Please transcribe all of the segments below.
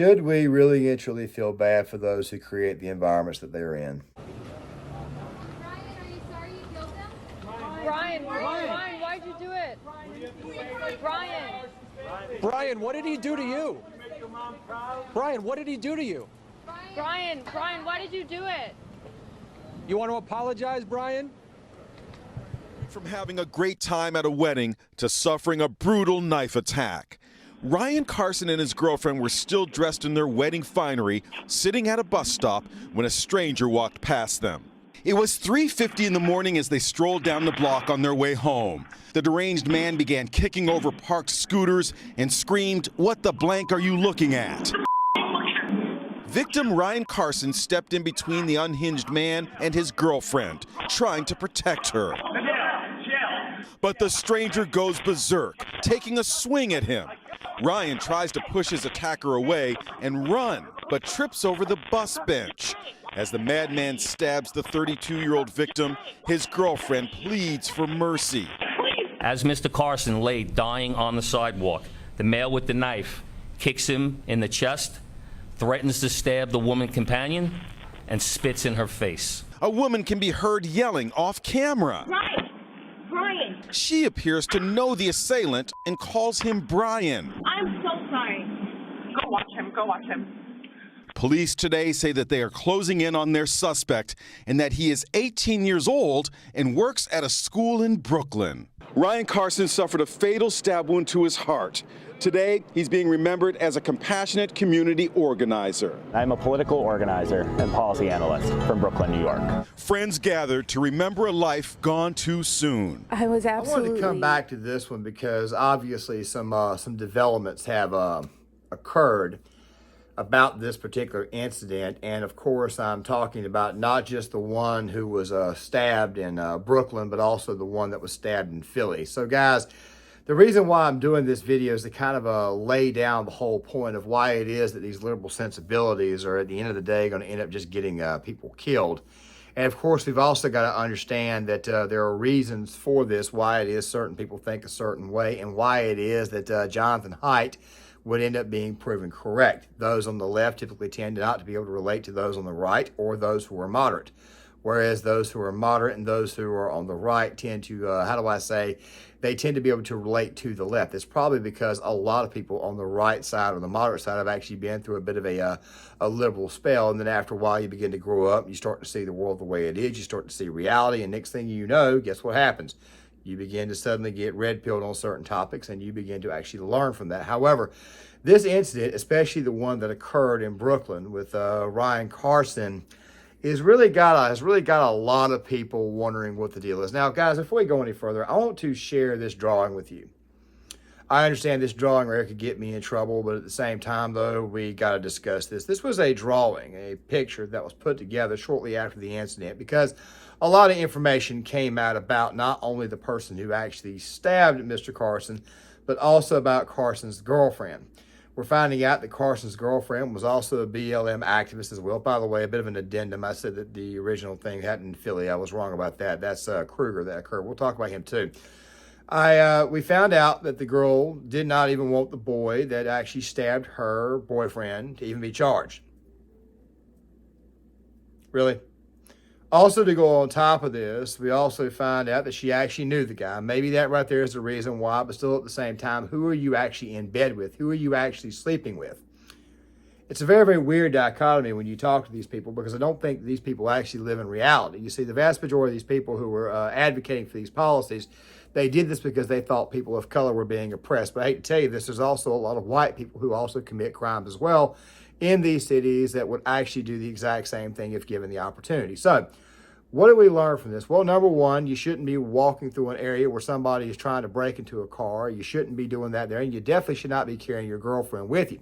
Should we really and truly feel bad for those who create the environments that they're in? Brian, are you sorry you killed them? Brian, why'd you do it? Brian, what did he do to you? Brian, what did he do to you? Brian, why did you do it? You want to apologize, Brian? From having a great time at a wedding to suffering a brutal knife attack. Ryan Carson and his girlfriend were still dressed in their wedding finery, sitting at a bus stop when a stranger walked past them. It was 3:50 in the morning as they strolled down the block on their way home. The deranged man began kicking over parked scooters and screamed, "What the blank are you looking at?" Victim Ryan Carson stepped in between the unhinged man and his girlfriend, trying to protect her. But the stranger goes berserk, taking a swing at him. Ryan tries to push his attacker away and run, but trips over the bus bench. As the madman stabs the 32-year-old victim, his girlfriend pleads for mercy. As Mr. Carson lay dying on the sidewalk, the male with the knife kicks him in the chest, threatens to stab the woman companion, and spits in her face. A woman can be heard yelling off camera. Brian! She appears to know the assailant and calls him Brian. I'm so sorry. Go watch him. Police today say that they are closing in on their suspect and that he is 18 years old and works at a school in Brooklyn. Ryan Carson suffered a fatal stab wound to his heart. Today, he's being remembered as a compassionate community organizer. I'm a political organizer and policy analyst from Brooklyn, New York. Friends gathered to remember a life gone too soon. I wanted to come back to this one because obviously some developments have occurred about this particular incident. And of course, I'm talking about not just the one who was stabbed in Brooklyn, but also the one that was stabbed in Philly. So guys, the reason why I'm doing this video is to kind of lay down the whole point of why it is that these liberal sensibilities are at the end of the day going to end up just getting people killed. And of course, we've also got to understand that there are reasons for this, why it is certain people think a certain way, and why it is that Jonathan Haidt would end up being proven correct. Those on the left typically tend not to be able to relate to those on the right or those who are moderate. Whereas those who are moderate and those who are on the right tend to, they tend to be able to relate to the left. It's probably because a lot of people on the right side or the moderate side have actually been through a bit of a liberal spell. And then after a while, you begin to grow up, you start to see the world the way it is, you start to see reality, and next thing you know, guess what happens? You begin to suddenly get red-pilled on certain topics, and you begin to actually learn from that. However, this incident, especially the one that occurred in Brooklyn with Ryan Carson, has really got a lot of people wondering what the deal is. Now, guys, before we go any further, I want to share this drawing with you. I understand this drawing right here could get me in trouble, but at the same time, though, we got to discuss this. This was a drawing, a picture that was put together shortly after the incident because a lot of information came out about not only the person who actually stabbed Mr. Carson, but also about Carson's girlfriend. We're finding out that Carson's girlfriend was also a BLM activist as well. By the way, a bit of an addendum. I said that the original thing happened in Philly. I was wrong about that. That's Kruger that occurred. We'll talk about him too. We found out that the girl did not even want the boy that actually stabbed her boyfriend to even be charged. Really? Also, to go on top of this, we also find out that she actually knew the guy. Maybe that right there is the reason why, but still at the same time, who are you actually in bed with? Who are you actually sleeping with? It's a very, very weird dichotomy when you talk to these people because I don't think these people actually live in reality. You see, the vast majority of these people who were advocating for these policies, they did this because they thought people of color were being oppressed. But I hate to tell you this, there's also a lot of white people who also commit crimes as well in these cities that would actually do the exact same thing if given the opportunity. So what do we learn from this? Well, number one, you shouldn't be walking through an area where somebody is trying to break into a car. You shouldn't be doing that there, and you definitely should not be carrying your girlfriend with you.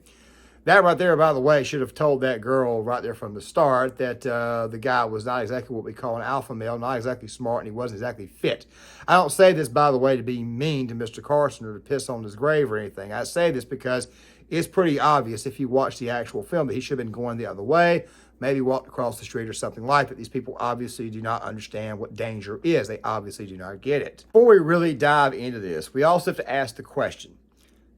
That right there, by the way, should have told that girl right there from the start that the guy was not exactly what we call an alpha male, not exactly smart, and he wasn't exactly fit. I don't say this, by the way, to be mean to Mr. Carson or to piss on his grave or anything. I say this because it's pretty obvious if you watch the actual film that he should have been going the other way, maybe walked across the street or something like that. These people obviously do not understand what danger is. They obviously do not get it. Before we really dive into this, we also have to ask the question,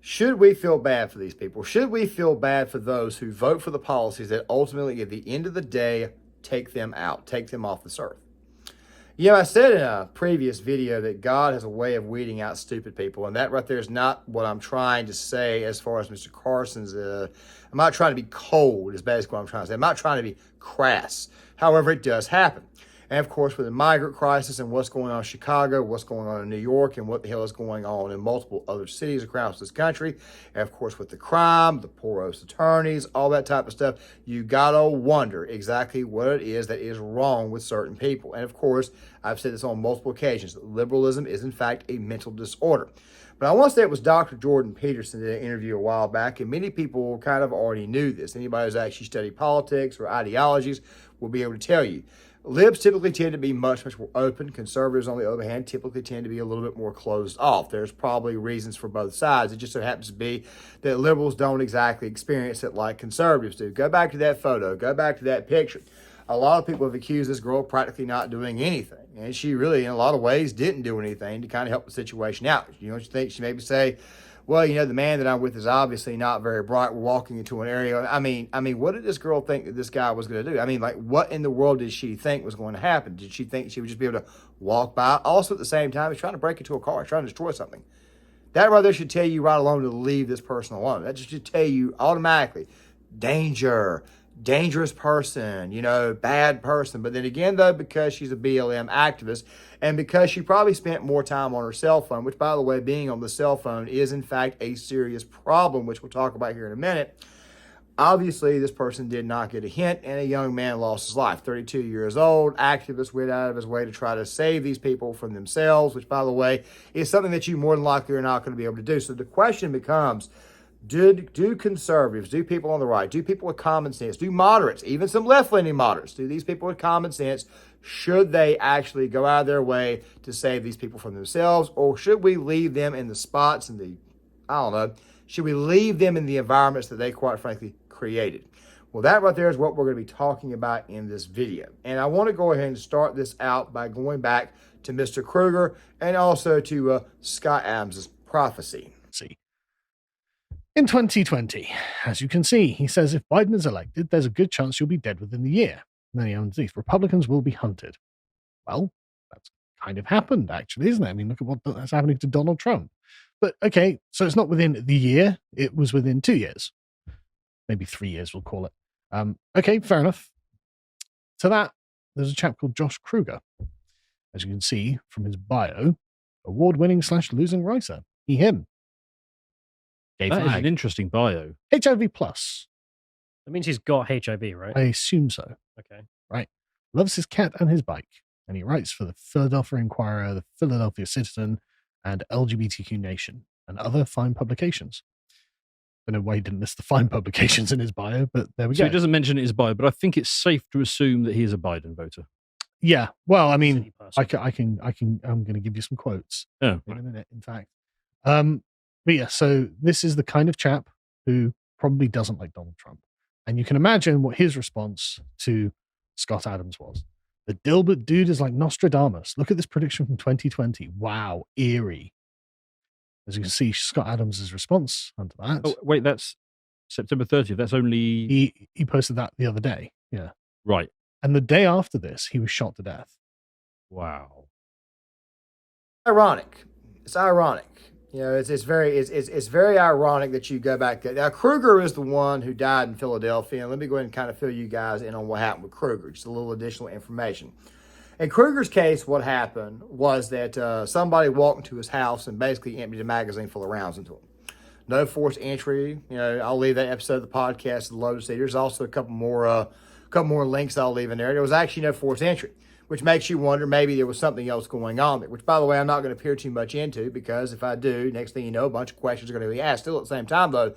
Should we feel bad for these people? Should we feel bad for those who vote for the policies that ultimately, at the end of the day, take them out, take them off this earth? You know, I said in a previous video that God has a way of weeding out stupid people, and that right there is not what I'm trying to say as far as Mr. Carson's. I'm not trying to be cold, is basically what I'm trying to say. I'm not trying to be crass. However, it does happen. And of course, with the migrant crisis and what's going on in Chicago, what's going on in New York, and what the hell is going on in multiple other cities across this country, and of course with the crime, the poros attorneys, all that type of stuff, you gotta wonder exactly what it is that is wrong with certain people. And of course, I've said this on multiple occasions, liberalism is in fact a mental disorder. But I want to say it was Dr. Jordan Peterson did an interview a while back, and many people kind of already knew this. Anybody who's actually studied politics or ideologies will be able to tell you. Libs typically tend to be much more open. Conservatives, on the other hand, typically tend to be a little bit more closed off. There's probably reasons for both sides. It just so happens to be that liberals don't exactly experience it like conservatives do. Go back to that photo. Go back to that picture. A lot of people have accused this girl of practically not doing anything. And she really, in a lot of ways, didn't do anything to kind of help the situation out. You know what you think? She maybe say, well, you know, the man that I'm with is obviously not very bright. We're walking into an area. I mean, what did this girl think that this guy was going to do? I mean, like, what in the world did she think was going to happen? Did she think she would just be able to walk by? Also, at the same time, he's trying to break into a car, trying to destroy something. That right there should tell you right alone to leave this person alone. That just should tell you automatically, danger, dangerous person, you know, bad person. But then again, though, because she's a BLM activist and because she probably spent more time on her cell phone, which, by the way, being on the cell phone is, in fact, a serious problem, which we'll talk about here in a minute. Obviously, this person did not get a hint, and a young man lost his life. 32 years old, activist, went out of his way to try to save these people from themselves, which, by the way, is something that you more than likely are not going to be able to do. So the question becomes, do conservatives, do people on the right, do people with common sense, do moderates, even some left-leaning moderates, do these people with common sense, should they actually go out of their way to save these people from themselves, or should we leave them in the spots and should we leave them in the environments that they, quite frankly, created? Well, that right there is what we're going to be talking about in this video. And I want to go ahead and start this out by going back to Mr. Kruger and also to Scott Adams' prophecy. In 2020, as you can see, he says if Biden is elected, there's a good chance you'll be dead within the year. And then he underneath, Republicans will be hunted. Well, that's kind of happened, actually, isn't it? I mean, look at that's happening to Donald Trump. But okay, so it's not within the year, it was within 2 years. Maybe 3 years, we'll call it. Okay, fair enough. To that, there's a chap called Josh Kruger. As you can see from his bio, award-winning / losing writer. Him. That is an interesting bio. HIV plus. That means he's got HIV, right? I assume so. Okay. Right. Loves his cat and his bike. And he writes for the Philadelphia Inquirer, the Philadelphia Citizen, and LGBTQ Nation, and other fine publications. I don't know why he didn't list the fine publications in his bio, but there we go. So he doesn't mention it in his bio, but I think it's safe to assume that he is a Biden voter. Yeah. Well, I mean, I'm going to give you some quotes. Oh, in a minute, in fact. But yeah, so this is the kind of chap who probably doesn't like Donald Trump. And you can imagine what his response to Scott Adams was. The Dilbert dude is like Nostradamus. Look at this prediction from 2020. Wow, eerie. As you can see, Scott Adams' response onto that. Oh, wait, that's September 30th. That's only... He posted that the other day. Yeah. Right. And the day after this, he was shot to death. Wow. Ironic. It's ironic. You know, it's very ironic that you go back. Now, Kruger is the one who died in Philadelphia. And let me go ahead and kind of fill you guys in on what happened with Kruger. Just a little additional information. In Kruger's case, what happened was that somebody walked into his house and basically emptied a magazine full of rounds into him. No forced entry. You know, I'll leave that episode of the podcast below to see. There's also a couple more links I'll leave in there. There was actually no forced entry, which makes you wonder maybe there was something else going on there, which, by the way, I'm not going to peer too much into, because if I do, next thing you know, a bunch of questions are going to be asked. Still, at the same time, though,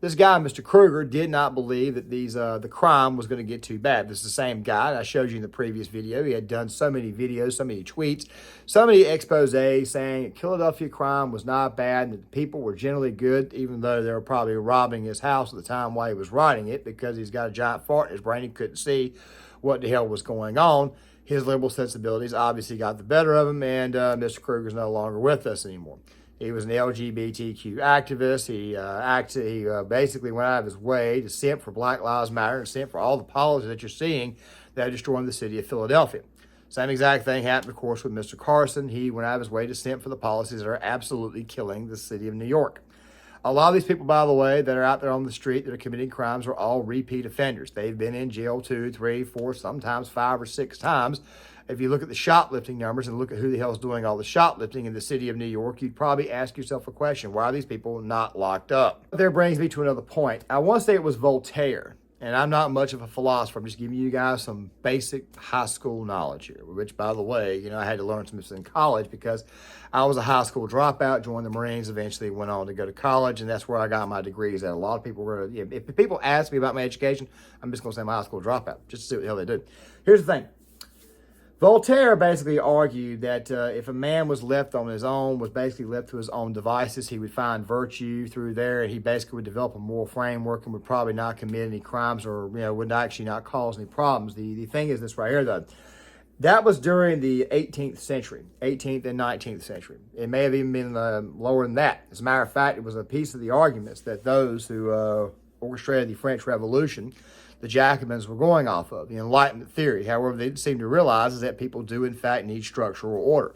this guy, Mr. Kruger, did not believe that the crime was going to get too bad. This is the same guy, and I showed you in the previous video. He had done so many videos, so many tweets, so many exposés saying that Philadelphia crime was not bad and that the people were generally good, even though they were probably robbing his house at the time while he was writing it, because he's got a giant fart in his brain. He couldn't see what the hell was going on. His liberal sensibilities obviously got the better of him, and Mr. Kruger's no longer with us anymore. He was an LGBTQ activist. He basically went out of his way to simp for Black Lives Matter and simp for all the policies that you're seeing that are destroying the city of Philadelphia. Same exact thing happened, of course, with Mr. Carson. He went out of his way to simp for the policies that are absolutely killing the city of New York. A lot of these people, by the way, that are out there on the street that are committing crimes are all repeat offenders. They've been in jail 2, 3, 4, sometimes 5 or 6 times. If you look at the shoplifting numbers and look at who the hell is doing all the shoplifting in the city of New York, you'd probably ask yourself a question: why are these people not locked up? That brings me to another point. I want to say it was Voltaire, and I'm not much of a philosopher. I'm just giving you guys some basic high school knowledge here, which, by the way, I had to learn some of this in college because I was a high school dropout, joined the Marines, eventually went on to go to college, and that's where I got my degrees at. A lot of people were, if people ask me about my education, I'm just going to say I'm a high school dropout, just to see what the hell they do. Here's the thing. Voltaire basically argued that if a man was left on his own, was basically left to his own devices, he would find virtue through there, and he basically would develop a moral framework and would probably not commit any crimes, or would actually not cause any problems. The thing is this right here, though. That was during the 18th century, 18th and 19th century. It may have even been lower than that. As a matter of fact, it was a piece of the arguments that those who orchestrated the French Revolution, the Jacobins, were going off of, the Enlightenment theory. However, they didn't seem to realize is that people do, in fact, need structural order.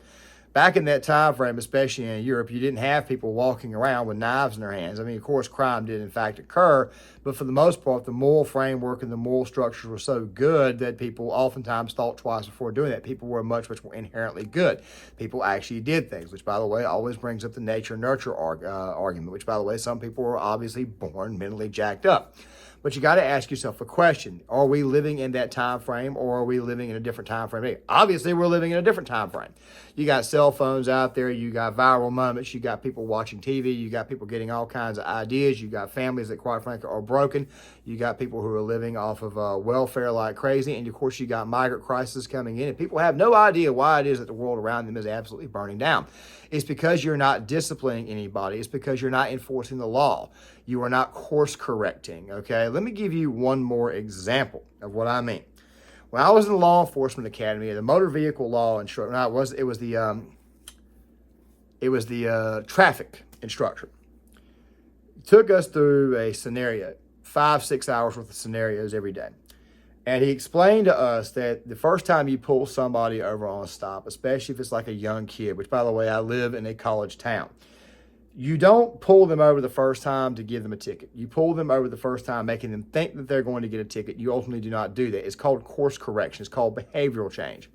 Back in that time frame, especially in Europe, you didn't have people walking around with knives in their hands. I mean, of course, crime did, in fact, occur, but for the most part, the moral framework and the moral structures were so good that people oftentimes thought twice before doing that. People were much, much more inherently good. People actually did things, which, by the way, always brings up the nature-nurture argument, which, by the way, some people were obviously born mentally jacked up. But you got to ask yourself a question. Are we living in that time frame, or are we living in a different time frame? Obviously, we're living in a different time frame. You got cell phones out there. You got viral moments. You got people watching TV. You got people getting all kinds of ideas. You got families that, quite frankly, are broken. You got people who are living off of welfare like crazy. And, of course, you got migrant crisis coming in. And people have no idea why it is that the world around them is absolutely burning down. It's because you're not disciplining anybody. It's because you're not enforcing the law. You are not course correcting, okay? Let me give you one more example of what I mean. When I was in the law enforcement academy, the motor vehicle law instructor, it was the traffic instructor. Took us through a scenario, 5-6 hours worth of scenarios every day. And he explained to us that the first time you pull somebody over on a stop, especially if it's like a young kid, which, by the way, I live in a college town, you don't pull them over the first time to give them a ticket. You pull them over the first time, making them think that they're going to get a ticket. You ultimately do not do that. It's called course correction. It's called behavioral change.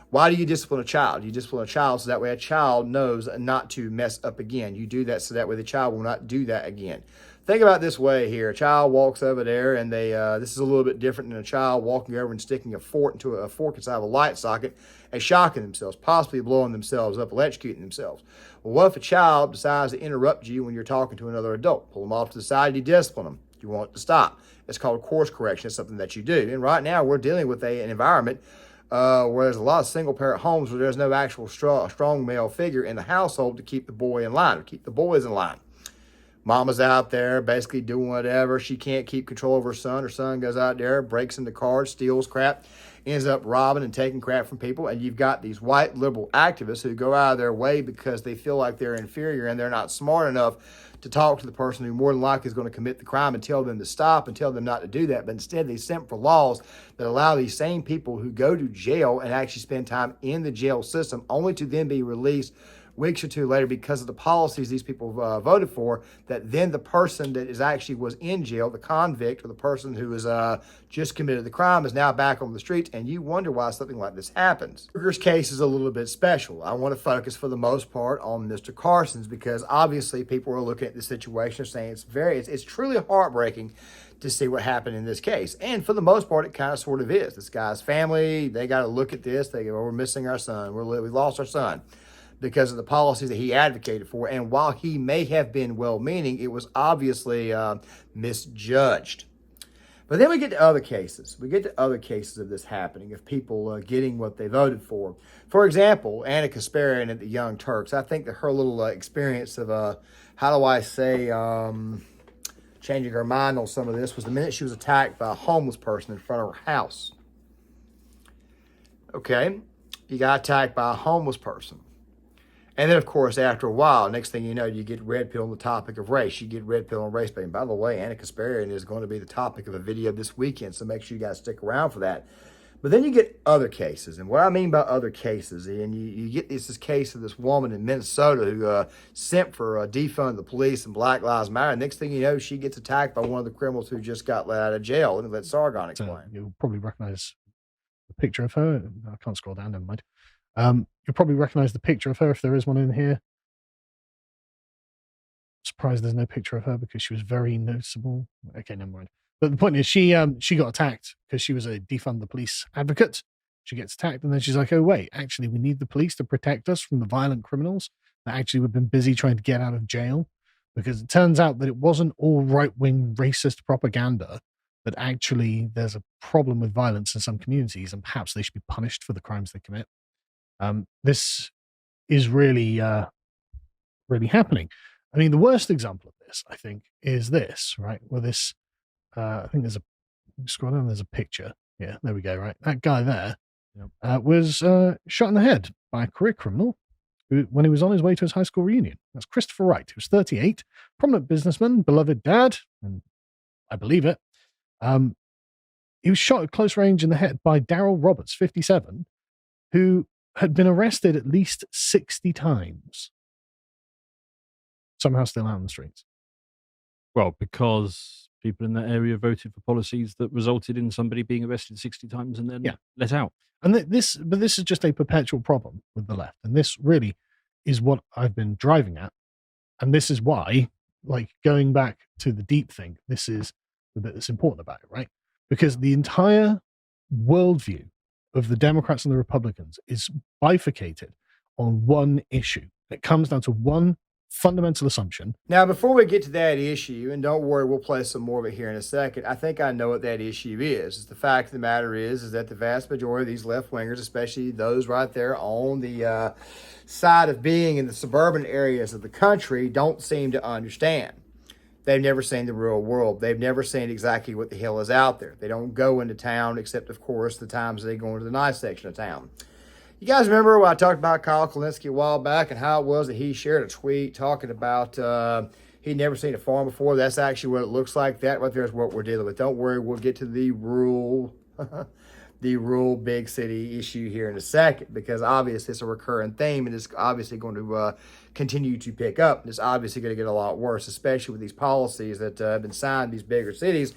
Why do you discipline a child? You discipline a child so that way a child knows not to mess up again. You do that so that way the child will not do that again. Think about it this way here. A child walks over there, and this is a little bit different than a child walking over and sticking a fork inside of a light socket and shocking themselves, possibly blowing themselves up, electrocuting themselves. Well, what if a child decides to interrupt you when you're talking to another adult? Pull them off to the side, you discipline them. You want it to stop. It's called course correction. It's something that you do. And right now, we're dealing with an environment where there's a lot of single-parent homes where there's no actual strong male figure in the household to keep the boy in line, or keep the boys in line. Mama's out there basically doing whatever. She can't keep control of her son. Her son goes out there, breaks into cars, steals crap, ends up robbing and taking crap from people. And you've got these white liberal activists who go out of their way because they feel like they're inferior and they're not smart enough to talk to the person who more than likely is going to commit the crime and tell them to stop and tell them not to do that. But instead, they simp for laws that allow these same people who go to jail and actually spend time in the jail system only to then be released weeks or two later because of the policies these people voted for, that then the person that was in jail, the convict or the person who has just committed the crime, is now back on the streets, and you wonder why something like this happens. Kruger's case is a little bit special. I want to focus for the most part on Mr. Carson's because obviously people are looking at the situation and saying it's truly heartbreaking to see what happened in this case. And for the most part, it kind of sort of is. This guy's family, they got to look at this. They go, we're missing our son. We lost our son, because of the policies that he advocated for. And while he may have been well-meaning, it was obviously misjudged. But then we get to other cases. We get to other cases of this happening, of people getting what they voted for. For example, Anna Kasparian at the Young Turks. I think that her little experience of, changing her mind on some of this was the minute she was attacked by a homeless person in front of her house. Okay, you got attacked by a homeless person. And then, of course, after a while, next thing you know, you get red pill on the topic of race. You get red pill on race baiting. By the way, Anna Kasparian is going to be the topic of a video this weekend, so make sure you guys stick around for that. But then you get other cases. And what I mean by other cases, and you get this case of this woman in Minnesota who sent for defund the police and Black Lives Matter. Next thing you know, she gets attacked by one of the criminals who just got let out of jail. And let Sargon explain. You'll probably recognize the picture of her. I can't scroll down, never mind. You'll probably recognize the picture of her if there is one in here. Surprised there's no picture of her because she was very noticeable. Okay, never mind. But the point is, she got attacked because she was a defund the police advocate. She gets attacked, and then she's like, "Oh wait, actually, we need the police to protect us from the violent criminals that actually we've been busy trying to get out of jail." Because it turns out that it wasn't all right-wing racist propaganda. That actually there's a problem with violence in some communities, and perhaps they should be punished for the crimes they commit. This is really, really happening. I mean, the worst example of this, I think, is this, right? Where this, I think there's scroll down, there's a picture. Yeah, there we go, right? That guy there was shot in the head by a career criminal when he was on his way to his high school reunion. That's Christopher Wright, who's 38, prominent businessman, beloved dad, and I believe it. He was shot at close range in the head by Daryl Roberts, 57, who had been arrested at least 60 times. Somehow still out on the streets. Well, because people in that area voted for policies that resulted in somebody being arrested 60 times and then let out. And this is just a perpetual problem with the left. And this really is what I've been driving at. And this is why, like, going back to the deep thing, this is the bit that's important about it, right? Because the entire worldview of the Democrats and the Republicans is bifurcated on one issue. It comes down to one fundamental assumption. Now, before we get to that issue, and don't worry, we'll play some more of it here in a second, I think I know what that issue is. The fact of the matter is that the vast majority of these left-wingers, especially those right there on the side of being in the suburban areas of the country, don't seem to understand. They've never seen the real world. They've never seen exactly what the hell is out there. They don't go into town, except, of course, the times they go into the nice section of town. You guys remember when I talked about Kyle Kulinski a while back and how it was that he shared a tweet talking about he'd never seen a farm before? That's actually what it looks like. That right there is what we're dealing with. Don't worry, we'll get to the rural big city issue here in a second, because obviously it's a recurring theme and it's obviously going to continue to pick up. It's obviously going to get a lot worse, especially with these policies that have been signed in these bigger cities.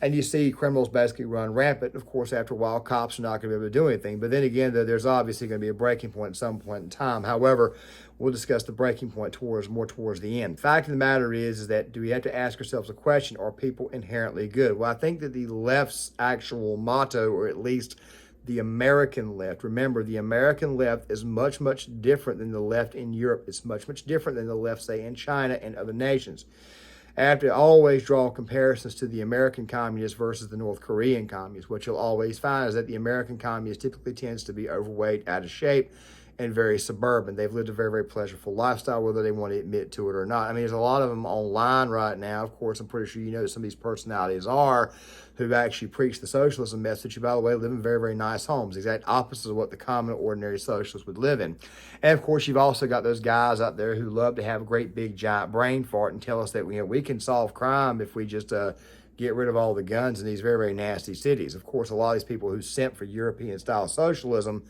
And you see criminals basically run rampant. Of course, after a while, cops are not going to be able to do anything. But then again, there's obviously going to be a breaking point at some point in time. However, we'll discuss the breaking point more towards the end. Fact of the matter is that do we have to ask ourselves a question, are people inherently good? Well, I think that the left's actual motto, or at least the American left, remember, the American left is much, much different than the left in Europe. It's much, much different than the left, say, in China and other nations. I have to always draw comparisons to the American communists versus the North Korean communists. What you'll always find is that the American communist typically tends to be overweight, out of shape, and very suburban. They've lived a very, very pleasurable lifestyle, whether they want to admit to it or not. I mean, there's a lot of them online right now. Of course, I'm pretty sure you know some of these personalities are who actually preach the socialism message, who, by the way, live in very, very nice homes, exact opposite of what the common, ordinary socialist would live in. And, of course, you've also got those guys out there who love to have a great, big, giant brain fart and tell us that we can solve crime if we just get rid of all the guns in these very, very nasty cities. Of course, a lot of these people who sent for European-style socialism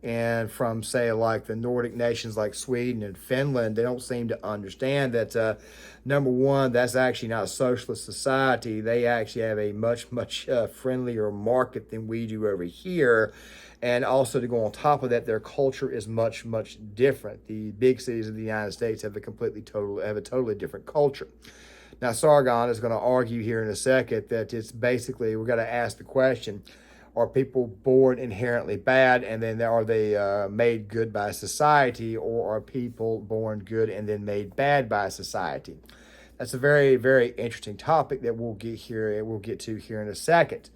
and from, say, like the Nordic nations like Sweden and Finland, they don't seem to understand that, number one, that's actually not a socialist society. They actually have a much, much friendlier market than we do over here. And also, to go on top of that, their culture is much, much different. The big cities of the United States have a totally different culture. Now, Sargon is going to argue here in a second that it's basically, we've got to ask the question, are people born inherently bad, and then are they made good by society, or are people born good and then made bad by society? That's a very, very interesting topic that we'll get to here in a second.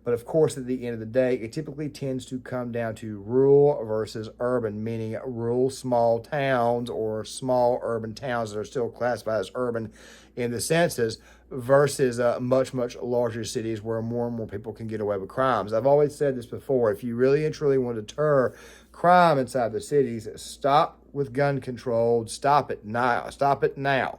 But of course, at the end of the day, it typically tends to come down to rural versus urban, meaning rural small towns or small urban towns that are still classified as urban in the census versus much, much larger cities where more and more people can get away with crimes. I've always said this before. If you really and truly want to deter crime inside the cities. Stop with gun control. Stop it now. Stop it now.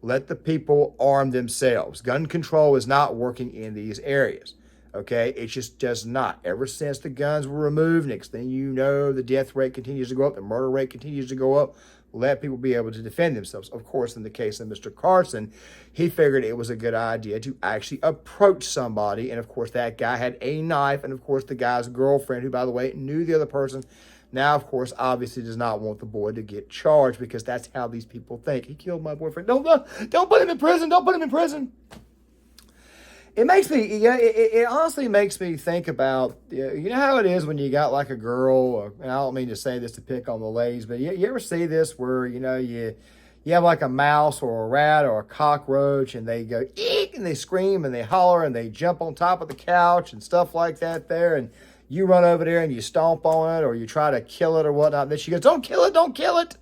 Let the people arm themselves. Gun control is not working in these areas. Okay, it just does not. Ever since the guns were removed, next thing you know, the death rate continues to go up, the murder rate continues to go up. Let people be able to defend themselves. Of course, in the case of Mr. Carson, he figured it was a good idea to actually approach somebody. And of course, that guy had a knife. And of course, the guy's girlfriend, who, by the way, knew the other person, now, of course, obviously does not want the boy to get charged because that's how these people think. He killed my boyfriend. Don't put him in prison. Don't put him in prison. It makes me, it honestly makes me think about, you know how it is when you got like a girl, and I don't mean to say this to pick on the ladies, but you ever see this where, you have like a mouse or a rat or a cockroach and they go, eek, and they scream and they holler and they jump on top of the couch and stuff like that there, and you run over there and you stomp on it or you try to kill it or whatnot, and then she goes, don't kill it, don't kill it.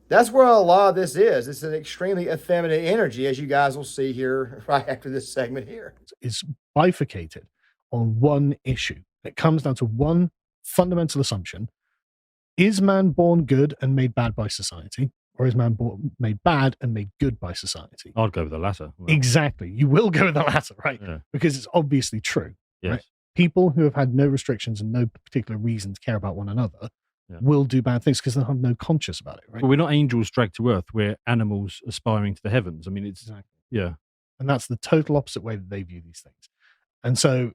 That's where a lot of this is. It's an extremely effeminate energy, as you guys will see here right after this segment here. It's bifurcated on one issue. It comes down to one fundamental assumption. Is man born good and made bad by society? Or is man born made bad and made good by society? I'd go with the latter. Well, exactly. You will go with the latter, right? Yeah. Because it's obviously true. Yes. Right? People who have had no restrictions and no particular reason to care about one another will do bad things because they'll have no conscience about it, right? Well, we're not angels dragged to earth. We're animals aspiring to the heavens. I mean, it's... Exactly. Yeah. And that's the total opposite way that they view these things. And so,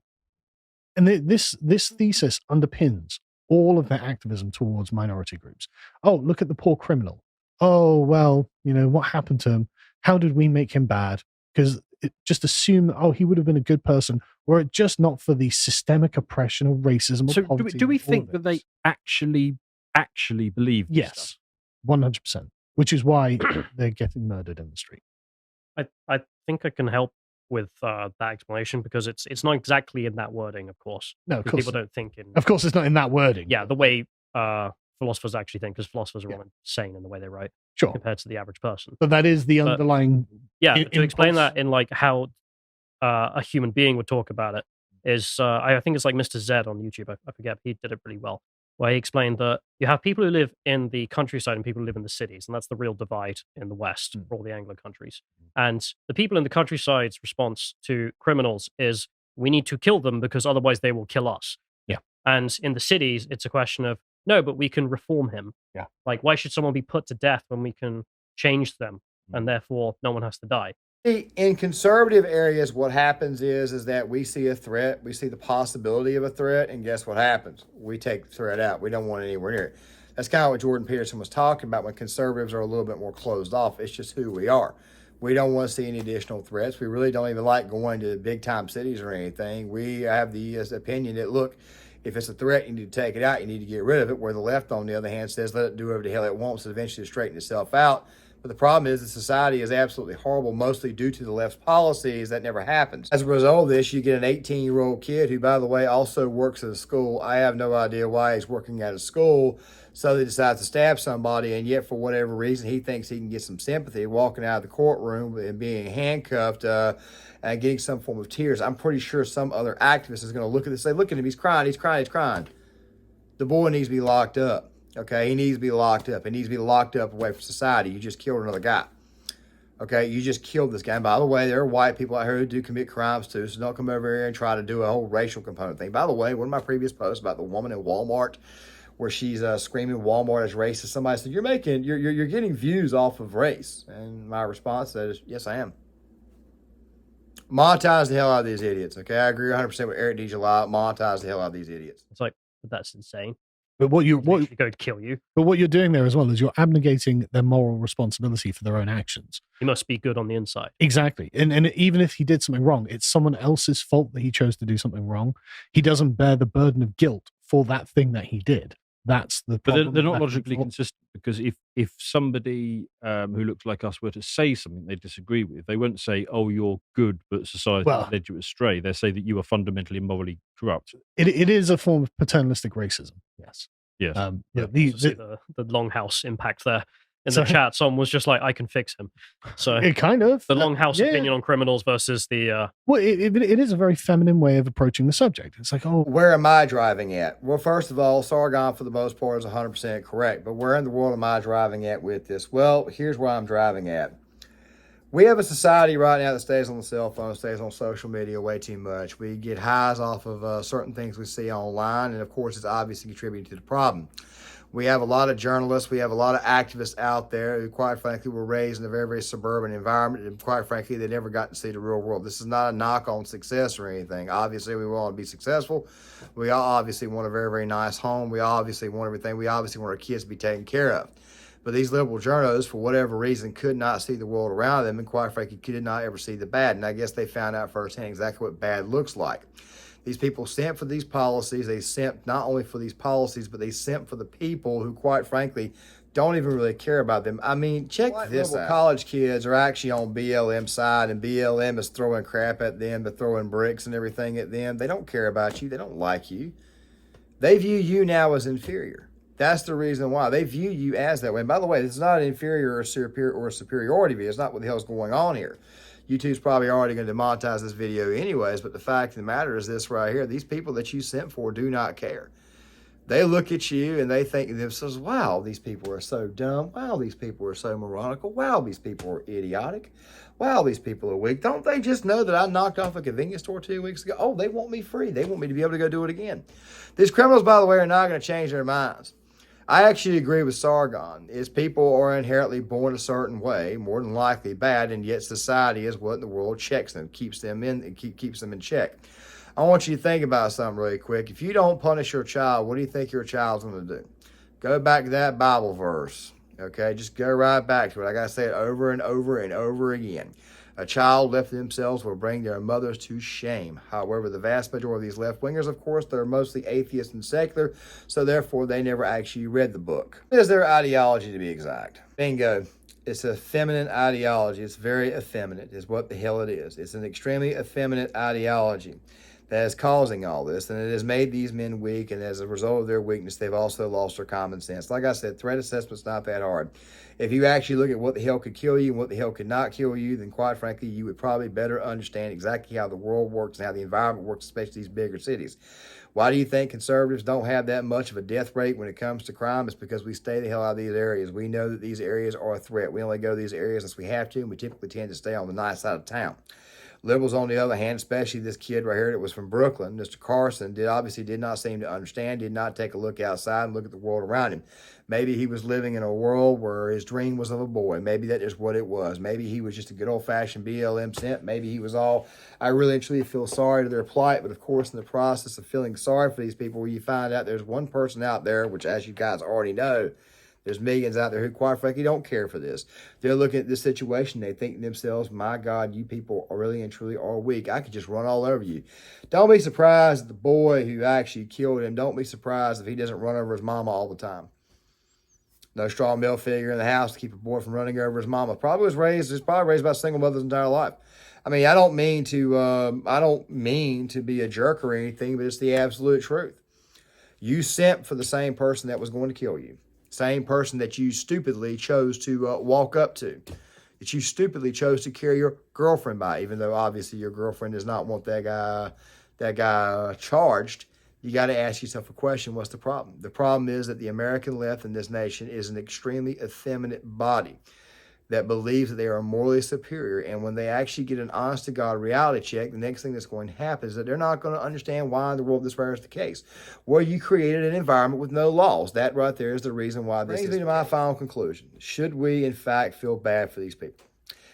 this thesis underpins all of their activism towards minority groups. Oh, look at the poor criminal. Oh, well, what happened to him? How did we make him bad? Because just assume that, he would have been a good person, were it just not for the systemic oppression or racism or so poverty. Do we think that they actually believe this Yes, stuff? 100%, which is why they're getting murdered in the street. I think I can help with that explanation because it's not exactly in that wording, of course. No, of course. People don't think in... Of course it's not in that wording. Yeah, the way philosophers actually think, because philosophers are all insane in the way they write compared to the average person. But that is the underlying... to explain that in like how a human being would talk about it is, I think it's like Mr. Z on YouTube, I forget, he did it really well, where he explained that you have people who live in the countryside and people who live in the cities, and that's the real divide in the West for all the Anglo countries. And the people in the countryside's response to criminals is, we need to kill them because otherwise they will kill us. Yeah. And in the cities, it's a question of, no, but we can reform him. Yeah. Like, why should someone be put to death when we can change them and therefore no one has to die? In conservative areas, what happens is that we see a threat, we see the possibility of a threat, and guess what happens? We take the threat out. We don't want it anywhere near it. That's kind of what Jordan Peterson was talking about when conservatives are a little bit more closed off. It's just who we are. We don't want to see any additional threats. We really don't even like going to big-time cities or anything. We have the opinion that, look, if it's a threat, you need to take it out. You need to get rid of it, where the left, on the other hand, says let it do whatever the hell it wants and eventually straighten itself out. But the problem is that society is absolutely horrible, mostly due to the left's policies. That never happens. As a result of this, you get an 18-year-old kid who, by the way, also works at a school. I have no idea why he's working at a school. So they decide to stab somebody, and yet for whatever reason, he thinks he can get some sympathy walking out of the courtroom and being handcuffed and getting some form of tears. I'm pretty sure some other activist is going to look at this and say, look at him, he's crying, he's crying, he's crying. The boy needs to be locked up. Okay, he needs to be locked up. He needs to be locked up away from society. You just killed another guy. Okay, you just killed this guy. And by the way, there are white people out here who do commit crimes too, so don't come over here and try to do a whole racial component thing. By the way, one of my previous posts about the woman in Walmart where she's screaming Walmart as racist, somebody said, you're getting views off of race. And my response is, yes, I am. Monetize the hell out of these idiots, okay? I agree 100% with Eric D. July. Monetize the hell out of these idiots. It's like, that's insane. But what you're going to kill you. But what you're doing there as well is you're abnegating their moral responsibility for their own actions. He must be good on the inside. Exactly. And even if he did something wrong, it's someone else's fault that he chose to do something wrong. He doesn't bear the burden of guilt for that thing that he did. That's the problem. But they're not logically consistent, because if somebody who looks like us were to say something they disagree with, they won't say, oh, you're good, but society led you astray. They say that you are fundamentally morally corrupt. It is a form of paternalistic racism, yes. Yes. The Longhouse impact there in the chat, someone was just like, I can fix him. So it kind of the Longhouse opinion on criminals versus the well, it is a very feminine way of approaching the subject. It's like, oh, where am I driving at? Well, first of all, Sargon for the most part is 100% correct, but where in the world am I driving at with this? Well, here's where I'm driving at. We have a society right now that stays on the cell phone, stays on social media way too much. We get highs off of certain things we see online, and of course, it's obviously contributing to the problem. We have a lot of journalists, we have a lot of activists out there who, quite frankly, were raised in a very, very suburban environment, and quite frankly, they never got to see the real world. This is not a knock on success or anything. Obviously, we want to be successful. We all obviously want a very, very nice home. We obviously want everything. We obviously want our kids to be taken care of. But these liberal journalists, for whatever reason, could not see the world around them, and quite frankly, could not ever see the bad. And I guess they found out firsthand exactly what bad looks like. These people simp for these policies. They simp not only for these policies, but they simp for the people who, quite frankly, don't even really care about them. I mean, check this out. College kids are actually on BLM side, and BLM is throwing crap at them, they're throwing bricks and everything at them. They don't care about you. They don't like you. They view you now as inferior. That's the reason why. They view you as that way. And by the way, this is not an inferior or superiority view. It's not what the hell's going on here. YouTube's probably already going to demonetize this video anyways, but the fact of the matter is this right here. These people that you sent for do not care. They look at you and they think to themselves, wow, these people are so dumb. Wow, these people are so moronical. Wow, these people are idiotic. Wow, these people are weak. Don't they just know that I knocked off a convenience store 2 weeks ago? Oh, they want me free. They want me to be able to go do it again. These criminals, by the way, are not going to change their minds. I actually agree with Sargon. Is people are inherently born a certain way, more than likely bad, and yet society is what in the world checks them, keeps them in check. I want you to think about something really quick. If you don't punish your child, what do you think your child's going to do? Go back to that Bible verse, okay? Just go right back to it. Like I said, over and over and over again. A child left to themselves will bring their mothers to shame. However, the vast majority of these left-wingers, of course, they're mostly atheists and secular, so therefore they never actually read the book. It is their ideology, to be exact. Bingo. It's a feminine ideology. It's very effeminate is what the hell it is. It's an extremely effeminate ideology that is causing all this, and it has made these men weak, and as a result of their weakness, they've also lost their common sense. Like I said, threat assessment's not that hard. If you actually look at what the hell could kill you and what the hell could not kill you, then quite frankly, you would probably better understand exactly how the world works and how the environment works, especially these bigger cities. Why do you think conservatives don't have that much of a death rate when it comes to crime? It's because we stay the hell out of these areas. We know that these areas are a threat. We only go to these areas unless we have to, and we typically tend to stay on the nice side of town. Liberals, on the other hand, especially this kid right here that was from Brooklyn, Mr. Carson, obviously did not seem to understand, did not take a look outside and look at the world around him. Maybe he was living in a world where his dream was of a boy. Maybe that is what it was. Maybe he was just a good old-fashioned BLM simp. Maybe he was all, I really and truly feel sorry to their plight. But, of course, in the process of feeling sorry for these people, you find out there's one person out there, which, as you guys already know, there's millions out there who, quite frankly, don't care for this. They're looking at this situation. They think to themselves, my God, you people are really and truly are weak. I could just run all over you. Don't be surprised at the boy who actually killed him. Don't be surprised if he doesn't run over his mama all the time. No straw mill figure in the house to keep a boy from running over his mama. Probably was raised by a single mother's entire life. I mean, I don't mean to be a jerk or anything, but it's the absolute truth. You sent for the same person that was going to kill you. Same person that you stupidly chose to walk up to, that you stupidly chose to carry your girlfriend by, even though obviously your girlfriend does not want that guy charged. You got to ask yourself a question: what's the problem? The problem is that the American left in this nation is an extremely effeminate body that believes that they are morally superior, and when they actually get an honest-to-God reality check, the next thing that's going to happen is that they're not going to understand why in the world this is the case. Well, you created an environment with no laws. That right there is the reason why this brings me to my final conclusion. Should we, in fact, feel bad for these people?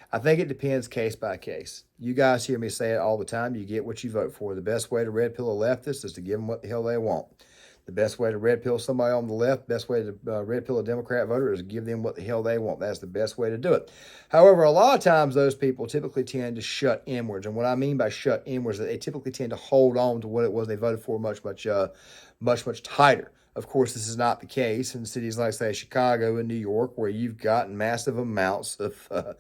I think it depends case by case. You guys hear me say it all the time. You get what you vote for. The best way to red pill a leftist is to give them what the hell they want. The best way to red pill somebody on the left, best way to red pill a Democrat voter is to give them what the hell they want. That's the best way to do it. However, a lot of times those people typically tend to shut inwards. And what I mean by shut inwards is that they typically tend to hold on to what it was they voted for much tighter. Of course, this is not the case in cities like, say, Chicago and New York, where you've got massive amounts of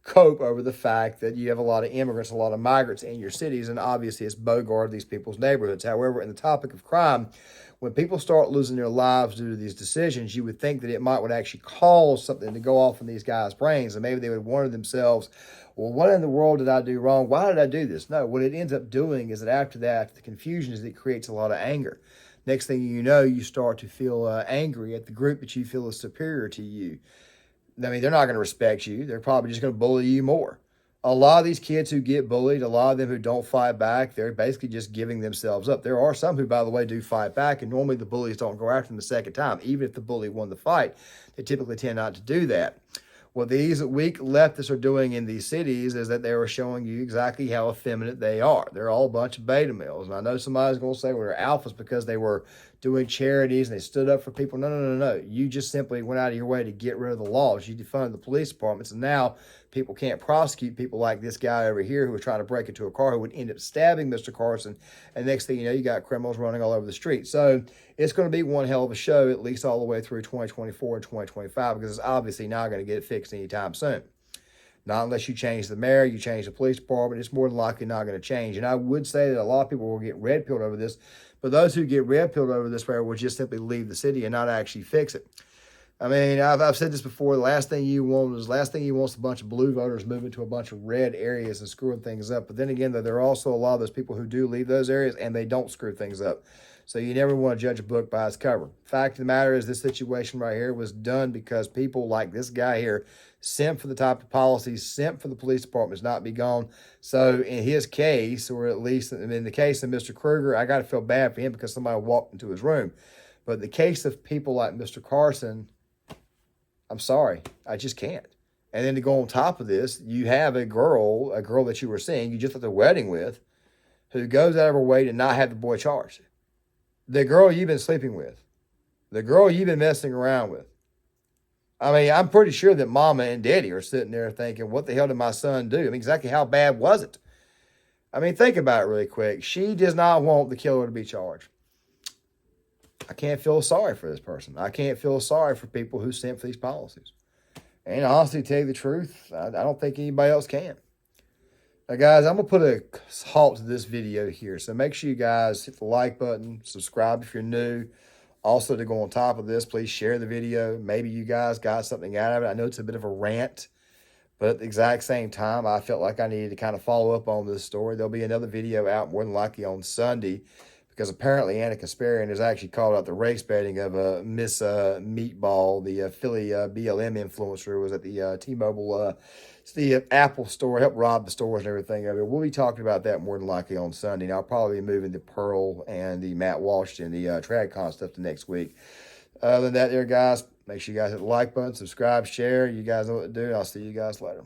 cope over the fact that you have a lot of immigrants, a lot of migrants in your cities, and obviously it's bogart these people's neighborhoods. However, in the topic of crime, when people start losing their lives due to these decisions, you would think that it would actually cause something to go off in these guys' brains, and maybe they would wonder themselves, well, what in the world did I do wrong? Why did I do this? No, what it ends up doing is that after that, the confusion is that it creates a lot of anger. Next thing you know, you start to feel angry at the group that you feel is superior to you. I mean, they're not going to respect you. They're probably just going to bully you more. A lot of these kids who get bullied, a lot of them who don't fight back, they're basically just giving themselves up. There are some who, by the way, do fight back, and normally the bullies don't go after them the second time. Even if the bully won the fight, they typically tend not to do that. What these weak leftists are doing in these cities is that they are showing you exactly how effeminate they are. They're all a bunch of beta males. And I know somebody's going to say, well, they're alphas because they were doing charities and they stood up for people. No. You just simply went out of your way to get rid of the laws. You defunded the police departments, and now people can't prosecute people like this guy over here who was trying to break into a car who would end up stabbing Mr. Carson. And next thing you know, you got criminals running all over the street. So it's going to be one hell of a show, at least all the way through 2024 and 2025, because it's obviously not going to get fixed anytime soon. Not unless you change the mayor, you change the police department, it's more than likely not going to change. And I would say that a lot of people will get red-pilled over this, but those who get red-pilled over this will just simply leave the city and not actually fix it. I mean, I've said this before, the last thing you want is a bunch of blue voters moving to a bunch of red areas and screwing things up. But then again, there are also a lot of those people who do leave those areas and they don't screw things up. So you never want to judge a book by its cover. Fact of the matter is, this situation right here was done because people like this guy here sent for the type of policies, sent for the police departments not be gone. So in his case, or at least in the case of Mr. Kruger, I got to feel bad for him because somebody walked into his room. But in the case of people like Mr. Carson, I'm sorry, I just can't. And then to go on top of this, you have a girl that you were seeing, you just at the wedding with, who goes out of her way to not have the boy charged. The girl you've been sleeping with. The girl you've been messing around with. I mean, I'm pretty sure that mama and daddy are sitting there thinking, what the hell did my son do? I mean, exactly how bad was it? I mean, think about it really quick. She does not want the killer to be charged. I can't feel sorry for this person. I can't feel sorry for people who sent for these policies. And honestly, to tell you the truth, I don't think anybody else can. Now, guys, I'm going to put a halt to this video here. So make sure you guys hit the like button, subscribe if you're new. Also, to go on top of this, please share the video. Maybe you guys got something out of it. I know it's a bit of a rant, but at the exact same time, I felt like I needed to kind of follow up on this story. There'll be another video out more than likely on Sunday, because apparently Anna Kasparian has actually called out the race baiting of Miss Meatball, the Philly BLM influencer who was at the T-Mobile, the Apple store, helped rob the stores and everything of it. We'll be talking about that more than likely on Sunday. And I'll probably be moving the Pearl and the Matt Washington, the TradCon stuff to next week. Other than that there, guys, make sure you guys hit the like button, subscribe, share. You guys know what to do. I'll see you guys later.